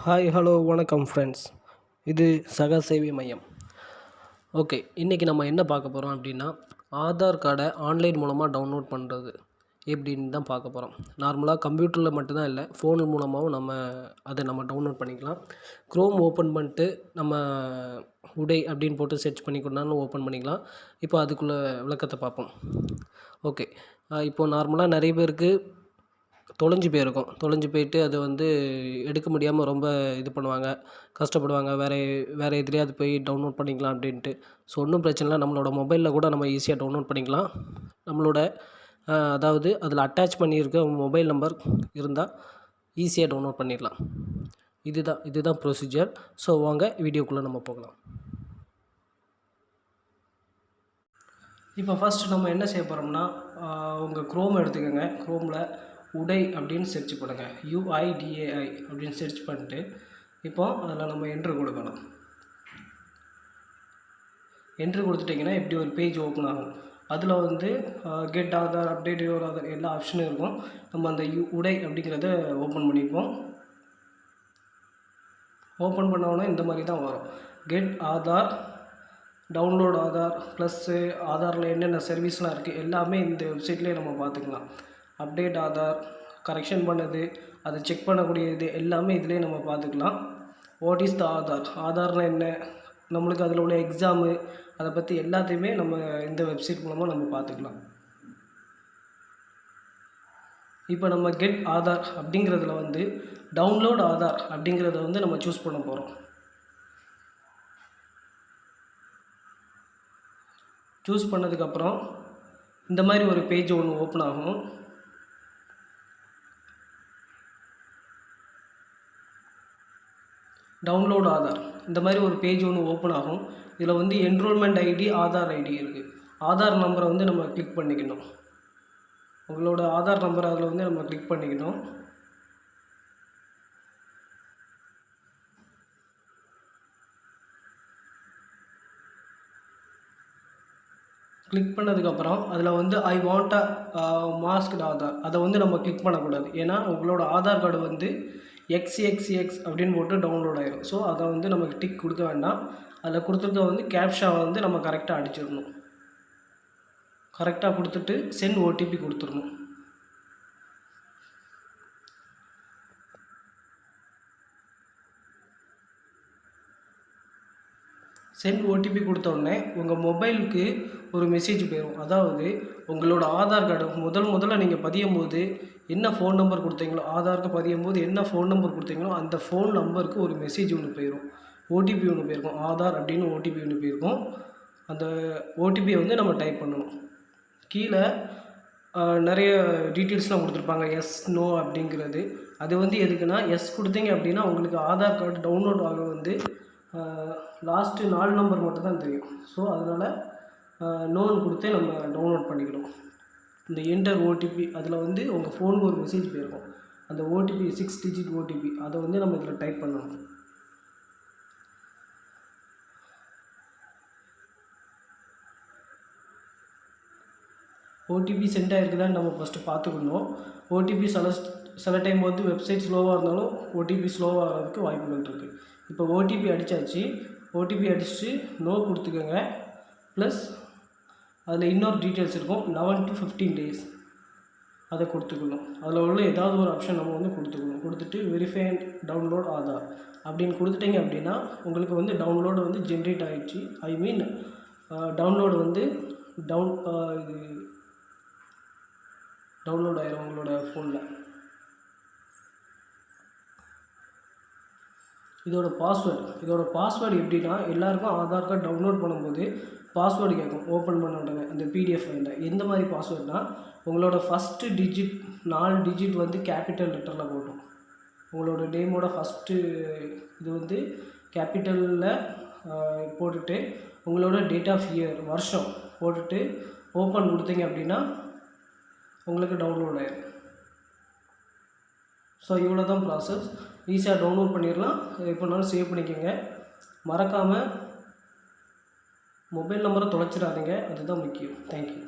Hi hello வணக்கம் friends. இது சக சேவை மையம். ஓகே, இன்றைக்கி நம்ம என்ன பார்க்க போகிறோம் அப்படின்னா, ஆதார் கார்டை ஆன்லைன் மூலமாக டவுன்லோட் பண்ணுறது எப்படின்னு தான் பார்க்க போகிறோம். நார்மலாக கம்ப்யூட்டரில் மட்டும்தான் இல்லை, ஃபோன் மூலமாகவும் நம்ம டவுன்லோட் பண்ணிக்கலாம். க்ரோம் ஓப்பன் பண்ணிட்டு நம்ம உடை அப்படின்னு போட்டு சர்ச் பண்ணி கொண்டாலும் ஓப்பன் பண்ணிக்கலாம். இப்போ அதுக்குள்ளே விளக்கத்தை பார்ப்போம். ஓகே, இப்போது நார்மலாக நிறைய பேருக்கு தொலைஞ்சு போயிருக்கும். தொலைஞ்சு போயிட்டு அதை எடுக்க முடியாமல் ரொம்ப இது பண்ணுவாங்க, கஷ்டப்படுவாங்க. வேறு எதுலையாவது போய் டவுன்லோட் பண்ணிக்கலாம் அப்படின்ட்டு. ஸோ ஒன்றும் பிரச்சனை இல்லை, நம்மளோட மொபைலில் கூட நம்ம ஈஸியாக டவுன்லோட் பண்ணிக்கலாம். நம்மளோட அதாவது அதில் அட்டாச் பண்ணியிருக்க மொபைல் நம்பர் இருந்தால் ஈஸியாக டவுன்லோட் பண்ணிடலாம். இதுதான் ப்ரொசீஜர். ஸோ வாங்க வீடியோக்குள்ளே நம்ம போகலாம். இப்போ ஃபஸ்ட்டு நம்ம என்ன செய்ய போகிறோம்னா, உங்கள் க்ரோம் எடுத்துக்கோங்க. க்ரோமில் உடை அப்படின்னு சர்ச் பண்ணுங்கள். UIDAI அப்படின்னு சர்ச் பண்ணிட்டு இப்போது அதில் நம்ம என்ட்ரு கொடுக்கணும். என்ட்ரு கொடுத்துட்டிங்கன்னா இப்படி ஒரு பேஜ் ஓப்பன் ஆகும். அதில் get Aadhaar, update your Aadhaar எல்லா ஆப்ஷனும் இருக்கும். நம்ம அந்த உடை அப்படிங்கிறத ஓப்பன் பண்ணிப்போம். ஓப்பன் பண்ணோன்னா இந்த மாதிரி தான் வரும். Get Aadhaar, download Aadhaar, plus ஆதாரில் என்னென்ன சர்வீஸ்லாம் இருக்குது எல்லாமே இந்த வெப்சைட்லேயே நம்ம பார்த்துக்கலாம். அப்டேட் ஆதார், கரெக்ஷன் பண்ணது, அதை செக் பண்ணக்கூடியது எல்லாமே இதிலே நம்ம பார்த்துக்கலாம். வாட் இஸ் த ஆதார், ஆதார்னால் என்ன, நம்மளுக்கு அதில் உள்ள எக்ஸாமு, அதை பற்றி எல்லாத்தையுமே நம்ம இந்த வெப்சைட் மூலமாக நம்ம பார்த்துக்கலாம். இப்போ நம்ம கெட் ஆதார் அப்படிங்கிறதுல டவுன்லோட் ஆதார் அப்படிங்கிறத நம்ம சூஸ் பண்ண போகிறோம். சூஸ் பண்ணதுக்கப்புறம் இந்த மாதிரி ஒரு பேஜ் ஒன்று ஓப்பன் ஆகும். டவுன்லோட் ஆதார் இந்த மாதிரி ஒரு பேஜ் ஒன்று ஓப்பன் ஆகும். இதில் என்ரோல்மெண்ட் ஐடி, ஆதார் ஐடி இருக்குது. ஆதார் நம்பரை நம்ம கிளிக் பண்ணிக்கணும். உங்களோட ஆதார் நம்பரை அதில் நம்ம கிளிக் பண்ணிக்கணும். கிளிக் பண்ணதுக்கப்புறம் அதில் I want a masked Aadhaar அதை நம்ம கிளிக் பண்ணக்கூடாது. ஏன்னா உங்களோட ஆதார் கார்டு XXX அப்படின்னு போட்டு டவுன்லோட் ஆகிடும். ஸோ அதை நமக்கு டிக் கொடுக்க வேண்டாம். அதில் கொடுத்துருக்க கேப்ஷா நம்ம கரெக்டாக அடிச்சிடணும். கரெக்டாக கொடுத்துட்டு சென்ட் ஓடிபி கொடுத்துடணும். சென்ட் ஓடிபி கொடுத்தோடனே உங்கள் மொபைலுக்கு ஒரு மெசேஜ் போயிடும். அதாவது உங்களோட ஆதார் கார்டு முதல்ல நீங்கள் பதியும் போது என்ன ஃபோன் நம்பர் கொடுத்தீங்களோ, ஆதாருக்கு பதியும் போது என்ன ஃபோன் நம்பர் கொடுத்தீங்களோ அந்த ஃபோன் நம்பருக்கு ஒரு மெசேஜ் ஒன்று போயிடும். ஓடிபி ஒன்று போயிருக்கும். ஆதார் அப்படின்னு ஓடிபி ஒன்று போயிருக்கும். அந்த ஓடிபியை நம்ம டைப் பண்ணணும். கீழே நிறைய டீட்டெயில்ஸ்லாம் கொடுத்துருப்பாங்க. எஸ், நோ அப்படிங்கிறது. அது எதுக்குன்னா, எஸ் கொடுத்தீங்க அப்படின்னா உங்களுக்கு ஆதார் கார்டு டவுன்லோட் ஆக லாஸ்ட்டு 4 நம்பர் மட்டும் தான் தெரியும். ஸோ அதனால் நோன்னு கொடுத்தே நம்ம டவுன்லோட் பண்ணிக்கணும். இந்த என்டர் ஓடிபி அதில் உங்கள் ஃபோனுக்கு ஒரு மெசேஜ் போயிருக்கும். அந்த ஓடிபி 6 டிஜிட் ஓடிபி அதை நம்ம இதில் டைப் பண்ணணும். ஓடிபி சென்ட் ஆகிருக்குதான்னு நம்ம ஃபஸ்ட்டு பார்த்துக்கணும். ஓடிபி சில டைம் வெப்சைட் ஸ்லோவாக இருந்தாலும் ஓடிபி ஸ்லோவாக ஆகிறதுக்கு வாய்ப்புகள் இருக்குது. இப்போ ஓடிபி அடித்தாச்சு. ஓடிபி அடிச்சுட்டு நோ கொடுத்துக்கோங்க. ப்ளஸ் அதில் இன்னொரு டீட்டெயில்ஸ் இருக்கும். 11 to 15 days அதை கொடுத்துக்கணும். அதில் உள்ள ஏதாவது ஒரு ஆப்ஷன் நம்ம கொடுத்துக்கணும். கொடுத்துட்டு வெரிஃபை டவுன்லோட் ஆதார் அப்படின்னு கொடுத்துட்டிங்க அப்படின்னா உங்களுக்கு டவுன்லோடு ஜென்ரேட் ஆகிடுச்சு. ஐ மீன் டவுன்லோடு டவுன்லோட் ஆயிரும் உங்களோட ஃபோனில். இதோட பாஸ்வேர்டு எப்படின்னா, எல்லாருக்கும் ஆதார் கார்டு டவுன்லோட் பண்ணும்போது பாஸ்வேர்டு கேட்கும். ஓப்பன் பண்ண உடனே அந்த பிடிஎஃப் ஃபைலில் எந்த மாதிரி பாஸ்வேர்டுனா, உங்களோட ஃபஸ்ட்டு டிஜிட் 4 டிஜிட் கேபிட்டல் லெட்டரில் போட்டோம். உங்களோட நேமோட ஃபஸ்ட்டு இது கேபிட்டலில் போட்டுட்டு உங்களோட டேட் ஆஃப் இயர் வருஷம் போட்டுட்டு ஓப்பன் கொடுத்தீங்க அப்படின்னா உங்களுக்கு டவுன்லோட் ஆயிடும். ஸோ இவ்வளோ தான் ப்ராசஸ். ஈஸியாக டவுன்லோட் பண்ணிடலாம். எப்போனாலும் சேவ் பண்ணிக்கோங்க. மறக்காமல் மொபைல் நம்பரை தொலைச்சிடாதீங்க. அதுதான் முக்கியம். தேங்க்யூ.